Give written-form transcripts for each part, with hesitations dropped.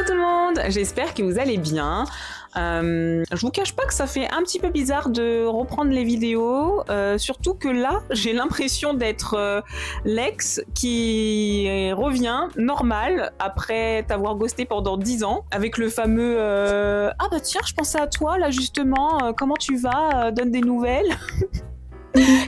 tout le monde, j'espère que vous allez bien. Je vous cache pas que ça fait un petit peu bizarre de reprendre les vidéos, surtout que là, j'ai l'impression d'être l'ex qui revient normal après t'avoir ghosté pendant 10 ans, avec le fameux ah bah tiens, je pensais à toi là justement, comment tu vas, donne des nouvelles.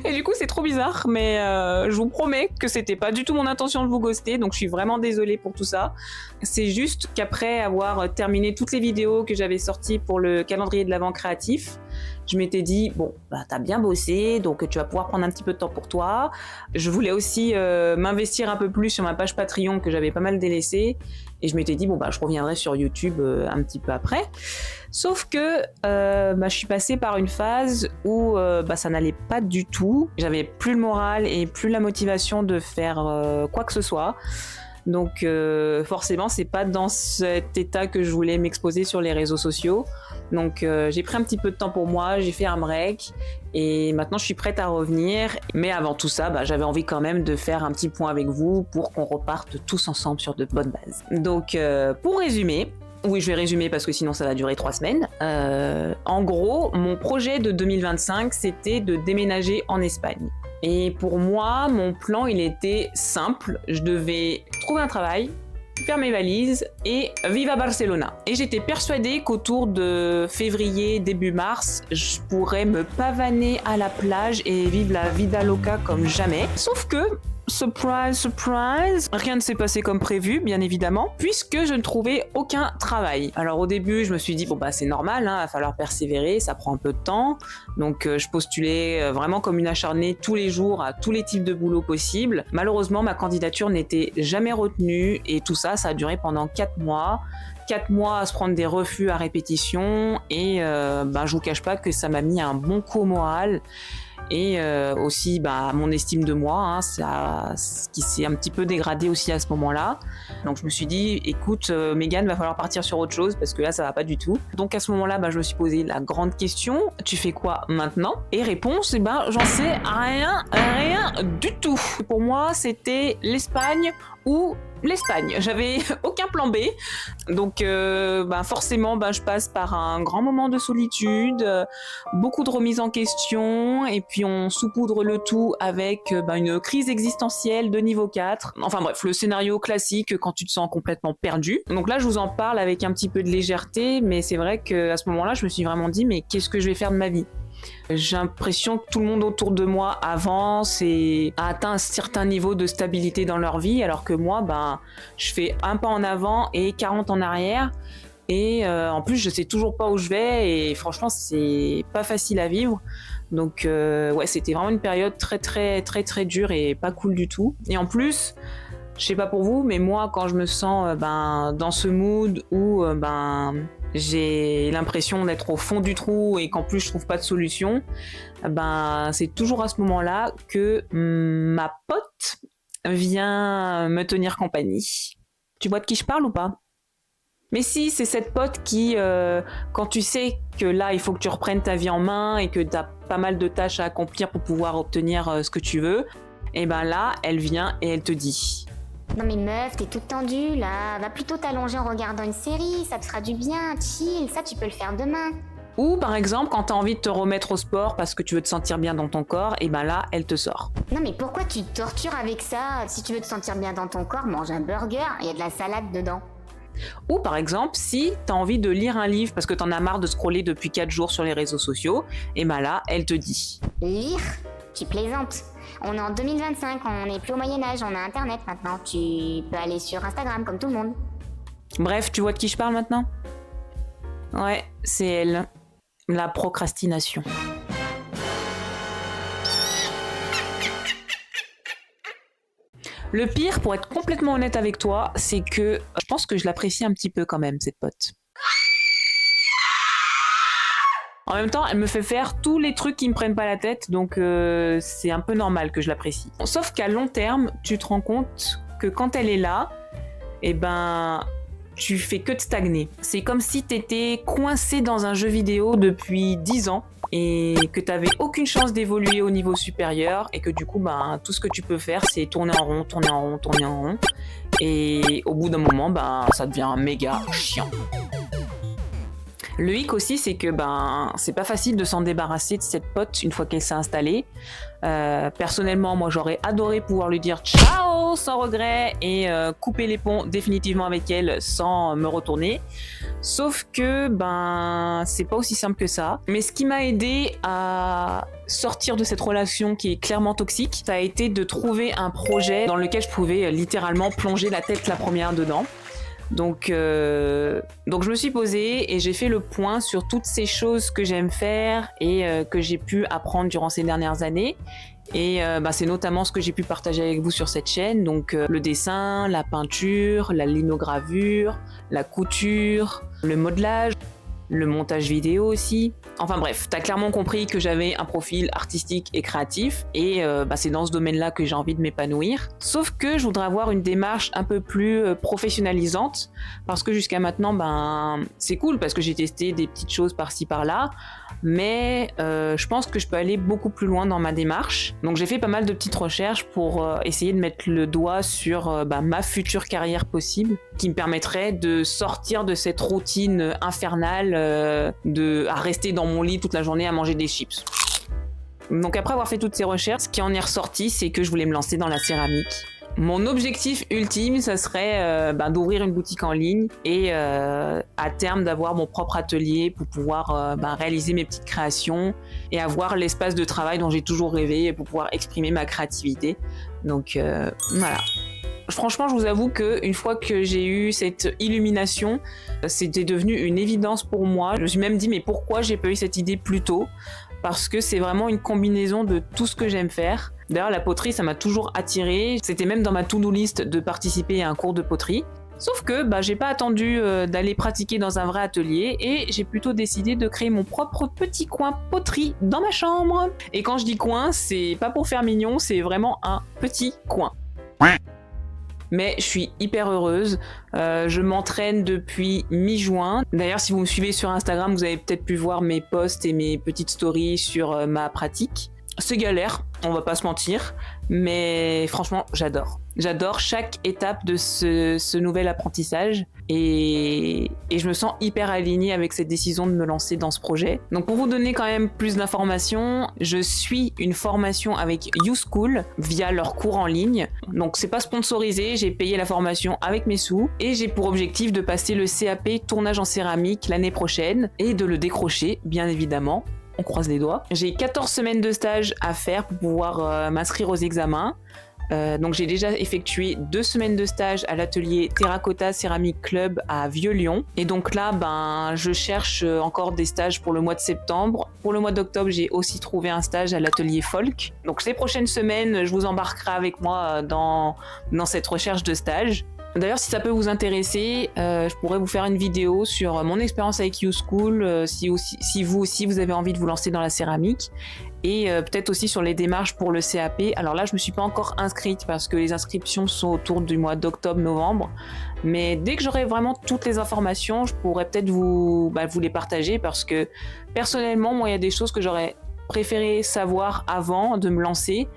Et du coup, c'est trop bizarre, mais je vous promets que c'était pas du tout mon intention de vous ghoster, donc je suis vraiment désolée pour tout ça. C'est juste qu'après avoir terminé toutes les vidéos que j'avais sorties pour le calendrier de l'Avent créatif, je m'étais dit, bon, bah, t'as bien bossé, donc tu vas pouvoir prendre un petit peu de temps pour toi. Je voulais aussi m'investir un peu plus sur ma page Patreon que j'avais pas mal délaissée, et je m'étais dit, bon, bah, je reviendrai sur YouTube un petit peu après. Sauf que je suis passée par une phase où ça n'allait pas du tout. J'avais plus le moral et plus la motivation de faire quoi que ce soit. Donc forcément, c'est pas dans cet état que je voulais m'exposer sur les réseaux sociaux. Donc j'ai pris un petit peu de temps pour moi, j'ai fait un break et maintenant je suis prête à revenir. Mais avant tout ça, j'avais envie quand même de faire un petit point avec vous pour qu'on reparte tous ensemble sur de bonnes bases. Donc pour résumer, oui, je vais résumer parce que sinon ça va durer 3 semaines. En gros, mon projet de 2025, c'était de déménager en Espagne. Et pour moi, mon plan, il était simple. Je devais trouver un travail, faire mes valises et vivre à Barcelona. Et j'étais persuadée qu'autour de février, début mars, je pourrais me pavaner à la plage et vivre la vida loca comme jamais. Sauf que surprise, surprise, rien ne s'est passé comme prévu, bien évidemment, puisque je ne trouvais aucun travail. Alors au début, je me suis dit, bon c'est normal, va falloir persévérer, ça prend un peu de temps. Donc je postulais vraiment comme une acharnée tous les jours à tous les types de boulots possibles. Malheureusement, ma candidature n'était jamais retenue et tout ça, ça a duré pendant 4 mois. 4 mois à se prendre des refus à répétition et je vous cache pas que ça m'a mis un bon coup au moral. Et aussi mon estime de moi, ça, qui s'est un petit peu dégradé aussi à ce moment-là. Donc je me suis dit, écoute Mégane, va falloir partir sur autre chose parce que là ça va pas du tout. Donc à ce moment-là, je me suis posé la grande question, tu fais quoi maintenant? Et réponse, j'en sais rien du tout. Pour moi, c'était l'Espagne ou l'Espagne. J'avais aucun plan B. Donc forcément, je passe par un grand moment de solitude, beaucoup de remise en question, et puis on saupoudre le tout avec une crise existentielle de niveau 4. Enfin bref, le scénario classique quand tu te sens complètement perdu. Donc là, je vous en parle avec un petit peu de légèreté, mais c'est vrai qu'à ce moment-là, je me suis vraiment dit, mais qu'est-ce que je vais faire de ma vie ? J'ai l'impression que tout le monde autour de moi avance et a atteint un certain niveau de stabilité dans leur vie, alors que moi, je fais un pas en avant et 40 en arrière. Et en plus, je sais toujours pas où je vais et franchement, c'est pas facile à vivre. Donc c'était vraiment une période très très très très dure et pas cool du tout. Et en plus, je sais pas pour vous, mais moi, quand je me sens dans ce mood où j'ai l'impression d'être au fond du trou et qu'en plus je trouve pas de solution, c'est toujours à ce moment-là que ma pote vient me tenir compagnie. Tu vois de qui je parle ou pas ? Mais si, c'est cette pote qui, quand tu sais que là, il faut que tu reprennes ta vie en main et que t'as pas mal de tâches à accomplir pour pouvoir obtenir ce que tu veux, et là, elle vient et elle te dit... Non mais meuf, t'es toute tendue là, va plutôt t'allonger en regardant une série, ça te fera du bien, chill, ça tu peux le faire demain. Ou par exemple, quand t'as envie de te remettre au sport parce que tu veux te sentir bien dans ton corps, et là, elle te sort. Non mais pourquoi tu te tortures avec ça? Si tu veux te sentir bien dans ton corps, mange un burger, il y a de la salade dedans. Ou par exemple, si t'as envie de lire un livre parce que t'en as marre de scroller depuis 4 jours sur les réseaux sociaux, et là, elle te dit... Lire? Tu plaisantes. On est en 2025, on n'est plus au Moyen-Âge, on a Internet maintenant. Tu peux aller sur Instagram comme tout le monde. Bref, tu vois de qui je parle maintenant ? Ouais, c'est elle. La procrastination. Le pire, pour être complètement honnête avec toi, c'est que je pense que je l'apprécie un petit peu quand même, cette pote. En même temps, elle me fait faire tous les trucs qui me prennent pas la tête, donc c'est un peu normal que je l'apprécie. Sauf qu'à long terme, tu te rends compte que quand elle est là, tu fais que de stagner. C'est comme si t'étais coincé dans un jeu vidéo depuis 10 ans et que t'avais aucune chance d'évoluer au niveau supérieur et que du coup, tout ce que tu peux faire, c'est tourner en rond, tourner en rond, tourner en rond. Et au bout d'un moment, ça devient méga chiant. Le hic aussi, c'est que c'est pas facile de s'en débarrasser de cette pote une fois qu'elle s'est installée. Personnellement, moi, j'aurais adoré pouvoir lui dire ciao sans regret et couper les ponts définitivement avec elle sans me retourner. Sauf que c'est pas aussi simple que ça. Mais ce qui m'a aidé à sortir de cette relation qui est clairement toxique, ça a été de trouver un projet dans lequel je pouvais littéralement plonger la tête la première dedans. Donc je me suis posée et j'ai fait le point sur toutes ces choses que j'aime faire et que j'ai pu apprendre durant ces dernières années. Et c'est notamment ce que j'ai pu partager avec vous sur cette chaîne, donc le dessin, la peinture, la linogravure, la couture, le modelage, le montage vidéo aussi. Enfin bref, t'as clairement compris que j'avais un profil artistique et créatif et c'est dans ce domaine-là que j'ai envie de m'épanouir. Sauf que je voudrais avoir une démarche un peu plus professionnalisante parce que jusqu'à maintenant, c'est cool parce que j'ai testé des petites choses par-ci par-là, mais je pense que je peux aller beaucoup plus loin dans ma démarche. Donc j'ai fait pas mal de petites recherches pour essayer de mettre le doigt sur ma future carrière possible qui me permettrait de sortir de cette routine infernale à rester dans mon lit toute la journée à manger des chips. Donc après avoir fait toutes ces recherches, ce qui en est ressorti, c'est que je voulais me lancer dans la céramique. Mon objectif ultime, ça serait d'ouvrir une boutique en ligne et à terme d'avoir mon propre atelier pour pouvoir réaliser mes petites créations et avoir l'espace de travail dont j'ai toujours rêvé pour pouvoir exprimer ma créativité. Donc voilà. Franchement, je vous avoue qu'une fois que j'ai eu cette illumination, c'était devenu une évidence pour moi. Je me suis même dit, mais pourquoi j'ai pas eu cette idée plus tôt ? Parce que c'est vraiment une combinaison de tout ce que j'aime faire. D'ailleurs, la poterie, ça m'a toujours attirée. C'était même dans ma to-do list de participer à un cours de poterie. Sauf que j'ai pas attendu d'aller pratiquer dans un vrai atelier et j'ai plutôt décidé de créer mon propre petit coin poterie dans ma chambre. Et quand je dis coin, c'est pas pour faire mignon, c'est vraiment un petit coin. Mais je suis hyper heureuse. Je m'entraîne depuis mi-juin. D'ailleurs, si vous me suivez sur Instagram, vous avez peut-être pu voir mes posts et mes petites stories sur ma pratique. C'est galère, on va pas se mentir, mais franchement, j'adore. J'adore chaque étape de ce nouvel apprentissage et je me sens hyper alignée avec cette décision de me lancer dans ce projet. Donc pour vous donner quand même plus d'informations, je suis une formation avec YouSchool via leur cours en ligne. Donc c'est pas sponsorisé, j'ai payé la formation avec mes sous et j'ai pour objectif de passer le CAP tournage en céramique l'année prochaine et de le décrocher, bien évidemment. On croise les doigts. J'ai 14 semaines de stage à faire pour pouvoir m'inscrire aux examens. Donc j'ai déjà effectué 2 semaines de stage à l'atelier Terracotta Céramique Club à Vieux-Lyon. Et donc là, je cherche encore des stages pour le mois de septembre. Pour le mois d'octobre, j'ai aussi trouvé un stage à l'atelier Folk. Donc ces prochaines semaines, je vous embarquerai avec moi dans cette recherche de stage. D'ailleurs, si ça peut vous intéresser, je pourrais vous faire une vidéo sur mon expérience avec YouSchool, si vous aussi vous avez envie de vous lancer dans la céramique, et peut-être aussi sur les démarches pour le CAP. Alors là, je me suis pas encore inscrite parce que les inscriptions sont autour du mois d'octobre-novembre, mais dès que j'aurai vraiment toutes les informations, je pourrais peut-être vous les partager parce que personnellement, moi, il y a des choses que j'aurais préféré savoir avant de me lancer.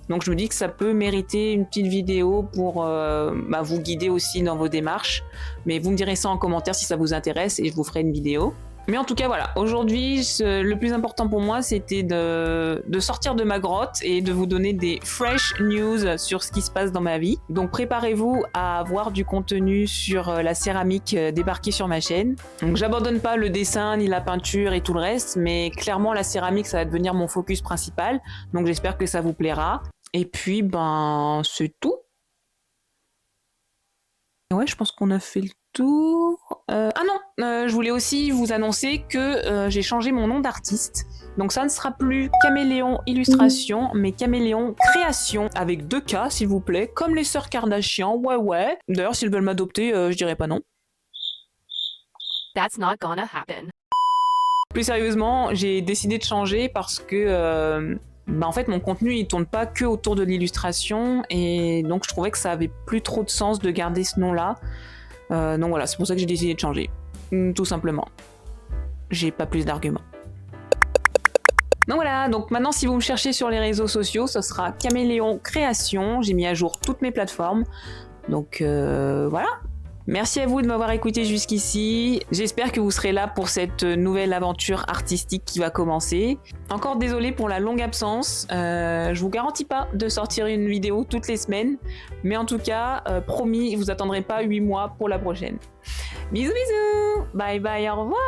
Donc je me dis que ça peut mériter une petite vidéo pour vous guider aussi dans vos démarches. Mais vous me direz ça en commentaire si ça vous intéresse et je vous ferai une vidéo. Mais en tout cas voilà, aujourd'hui le plus important pour moi c'était de sortir de ma grotte et de vous donner des fresh news sur ce qui se passe dans ma vie. Donc préparez-vous à avoir du contenu sur la céramique débarqué sur ma chaîne. Donc j'abandonne pas le dessin ni la peinture et tout le reste, mais clairement la céramique ça va devenir mon focus principal. Donc j'espère que ça vous plaira. Et puis c'est tout. Ouais, je pense qu'on a fait le tour. Je voulais aussi vous annoncer que j'ai changé mon nom d'artiste. Donc ça ne sera plus Caméléon Illustration, mais Caméléon Création, avec 2 K s'il vous plaît, comme les sœurs Kardashian, ouais. D'ailleurs, s'ils veulent m'adopter, je dirais pas non. That's not gonna happen. Plus sérieusement, j'ai décidé de changer parce que... en fait mon contenu il tourne pas que autour de l'illustration et donc je trouvais que ça avait plus trop de sens de garder ce nom là donc voilà, c'est pour ça que j'ai décidé de changer, tout simplement. J'ai pas plus d'arguments. Donc voilà, donc maintenant si vous me cherchez sur les réseaux sociaux, ce sera Caméléon Création. J'ai mis à jour toutes mes plateformes. Donc voilà. Merci à vous de m'avoir écouté jusqu'ici. J'espère que vous serez là pour cette nouvelle aventure artistique qui va commencer. Encore désolé pour la longue absence. Je vous garantis pas de sortir une vidéo toutes les semaines. Mais en tout cas, promis, vous attendrez pas 8 mois pour la prochaine. Bisous bisous. Bye bye, au revoir.